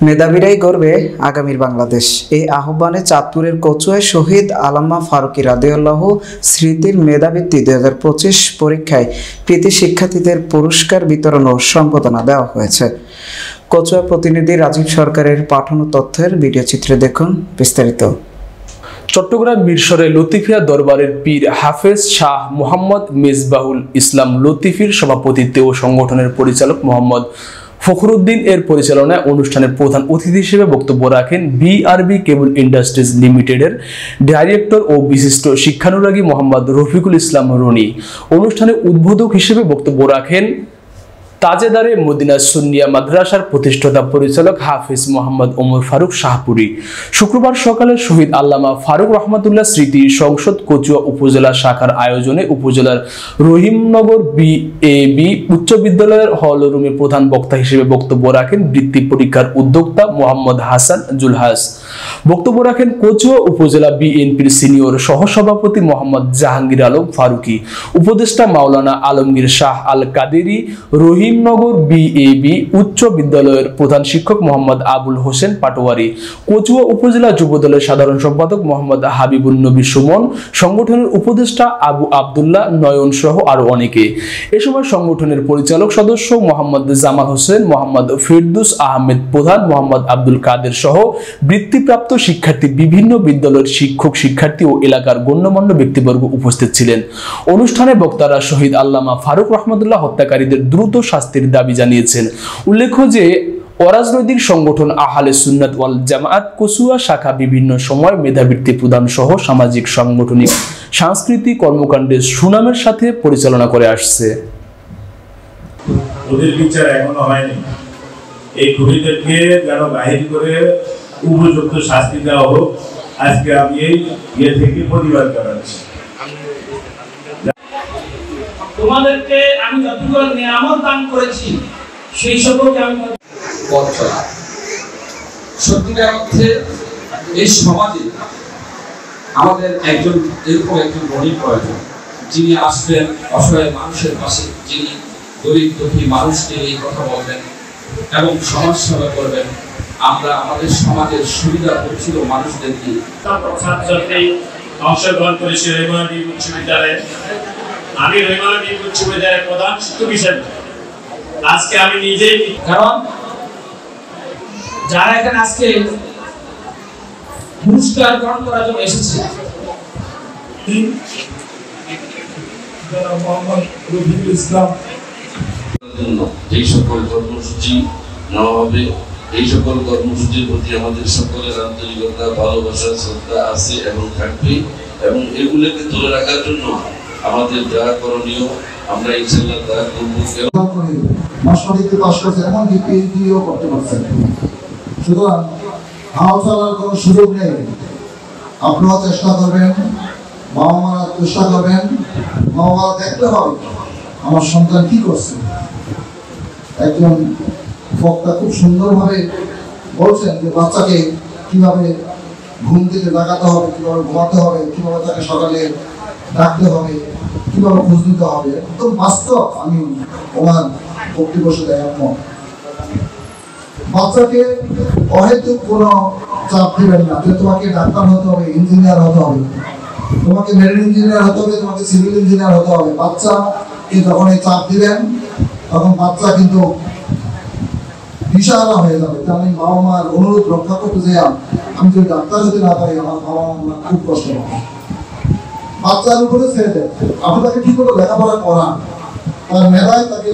মেধাবীরাই গড়বে আগামীর বাংলাদেশ। এই আহ্বানে চাঁদপুরের কচুয়ায় শহীদ আল্লামা ফারুকী রাদিয়াল্লাহু স্মৃতির মেধাবৃত্তি 2025 পরীক্ষায় কৃতী শিক্ষার্থীদের পুরস্কার বিতরণ ও সম্বর্ধনা দেওয়া হয়েছে। কচুয়া প্রতিনিধি রাজীব সরকারের পাঠানো তথ্যের ভিডিও চিত্রে দেখুন বিস্তারিত। চট্টগ্রাম মিরসরে লতিফিয়া দরবারের পীর হাফেজ শাহ মোহাম্মদ মেজবাহুল ইসলাম লতিফির সভাপতিত্বে ও সংগঠনের পরিচালক মোহাম্মদ ফখরুদ্দিন এর পরিচালনায় অনুষ্ঠানের প্রধান অতিথি হিসেবে বক্তব্য রাখেন বিআরবি কেবল ইন্ডাস্ট্রিজ লিমিটেডের ডাইরেক্টর ও বিশিষ্ট শিক্ষানুরাগী মোহাম্মদ রফিকুল ইসলাম রনি। অনুষ্ঠানে উদ্বোধক হিসেবে বক্তব্য রাখেন তাজেদারে মদিনা সুন্নিয়া মাদ্রাসার প্রতিষ্ঠাতা পরিচালক হাফিজ মোহাম্মদ ওমর ফারুক শাহপুরী। শুক্রবার সকালে শহীদ আল্লামা ফারুক রহমাতুল্লাহ স্মৃতি সংসদ কচুয়া উপজেলা শাখার আয়োজনে উপজেলার রহিমনগর বিএবি উচ্চ বিদ্যালয়ের হল রুমে প্রধান বক্তা হিসেবে বক্তব্য রাখেন বৃত্তি পরীক্ষার উদ্যোক্তা মোহাম্মদ হাসান জুলহাস। বক্তব্য রাখেন কচুয়া উপজেলা বিএনপির সিনিয়র সহসভাপতি মোহাম্মদ জাহাঙ্গীর আলম ফারুকী, উপদেষ্টা মাওলানা আলমগীর শাহ আল কাদেরী, রহিমনগর বিএবি উচ্চ বিদ্যালয়ের প্রধান শিক্ষক মোহাম্মদ আবুল হোসেন পাটোয়ারি, কচুয়া উপজেলা যুবদলের সাধারণ সম্পাদক মোহাম্মদ হাবিবুন নবী সুমন, সংগঠনের উপদেষ্টা আবু আবদুল্লাহ নয়ন সহ আরো অনেকে। এ সময় সংগঠনের পরিচালক সদস্য মোহাম্মদ জামাল হোসেন, মোহাম্মদ ফিরদুস আহমেদ প্রধান, মোহাম্মদ আব্দুল কাদের সহ বৃত্তিপ্রাপ্ত শিক্ষার্থী, বিভিন্ন বিদ্যালয়ের শিক্ষক শিক্ষার্থী ও এলাকার গণ্যমান্য ব্যক্তিবর্গ উপস্থিত ছিলেন। অনুষ্ঠানে বক্তারা শহীদ আল্লামা ফারুক রহমাতুল্লাহ হত্যাকারীদের দ্রুত শাস্তির দাবি জানিয়েছেন। উল্লেখ্য যে অরাজনৈতিক সংগঠন আহলে সুন্নাত ওয়াল জামাআত কচুয়া শাখা বিভিন্ন সময় মেধাবৃত্তি প্রদান সহ সামাজিক সাংগঠনিক সাংস্কৃতিক কর্মকাণ্ডের সুনামের সাথে পরিচালনা করে আসছে। ওদের বিচার এখনো হয়নি। এই খুনিদেরকে যেন বাহির করে উপযুক্ত শাস্তি দেওয়া হোক। আজকে আমি এই থেকে প্রতিবাদ করাচ্ছি। তোমাদেরকে আমি যতগুলো নিয়ামত দান করেছি সেই সকলকে আমি পথ চলা। সত্যিকার অর্থে এই সমাজে আমাদের এরকম একজন গণিত প্রয়োজন, যিনি আসবেন অসহায় মানুষের পাশে, যিনি গরিব দুঃখী মানুষকে এই কথা বলবেন এবং সমাজ সেবা করবেন। আমরা আমাদের সমাজের সুবিধা বঞ্চিত মানুষদেরকে ছাত্রছাত্রী অংশগ্রহণ করেছি রহিমানী উচ্চ বিদ্যালয়ে। আমি রহিমানী উচ্চ বিদ্যালয়ের প্রধান শিক্ষক হিসেবে আজকে আমি নিজেই, কারণ যারা এখানে আজকে পুরস্কার গ্রহণ করার জন্য এসেছে, এই সকল কর্মসূচি নেওয়া হবে। এই সকল কর্মসূচির প্রতি আমাদের সকলের আন্তরিকতা, ভালোবাসা, শ্রদ্ধা আছে এবং থাকবে, এবং এগুলোকে ধরে রাখার জন্য আমাদের যা করণীয় আমরা ইনশাআল্লাহ তা করব। মাস্টারিতে পাস করছে, এমনকি পিএইচডিও করতে পারছেন। সুতরাং হাল চালার কোনো সুযোগ নেই। আপনারা চেষ্টা করবেন, বাবা মারা চেষ্টা করবেন, বাবা মারা দেখতে হবে আমার সন্তান কি করছে। একজন বক্তা খুব সুন্দরভাবে বলছেন যে বাচ্চাকে কিভাবে ঘুম থেকে জাগাতে হবে, কিভাবে ঘুমাতে হবে, কিভাবে তাকে সকালে ডাকতে হবে, কিভাবে খোঁজ নিতে হবে। একদম বাস্তব। আমি ওনার বক্তব্য সাথে একমত। বাচ্চাকে অহেতুক কোনো চাপ দিবেন না যে তোমাকে ডাক্তার হতে হবে, ইঞ্জিনিয়ার হতে হবে, তোমাকে মেরিন ইঞ্জিনিয়ার হতে হবে, তোমাকে সিভিল ইঞ্জিনিয়ার হতে হবে। বাচ্চাকে যখন এই চাপ দিবেন তখন বাচ্চা কিন্তু দিশাহারা হয়ে যাবে। আমি বাবা মার অনুরোধ রক্ষা করতে চাই, আমি যদি ডাক্তার হতে না পারি আমার বাবা মা খুব কষ্ট হবে। বাচ্চার উপরে ছেড়ে দেয়, আপনি তাকে ঠিক করে লেখাপড়া করান, তার মেধায় তাকে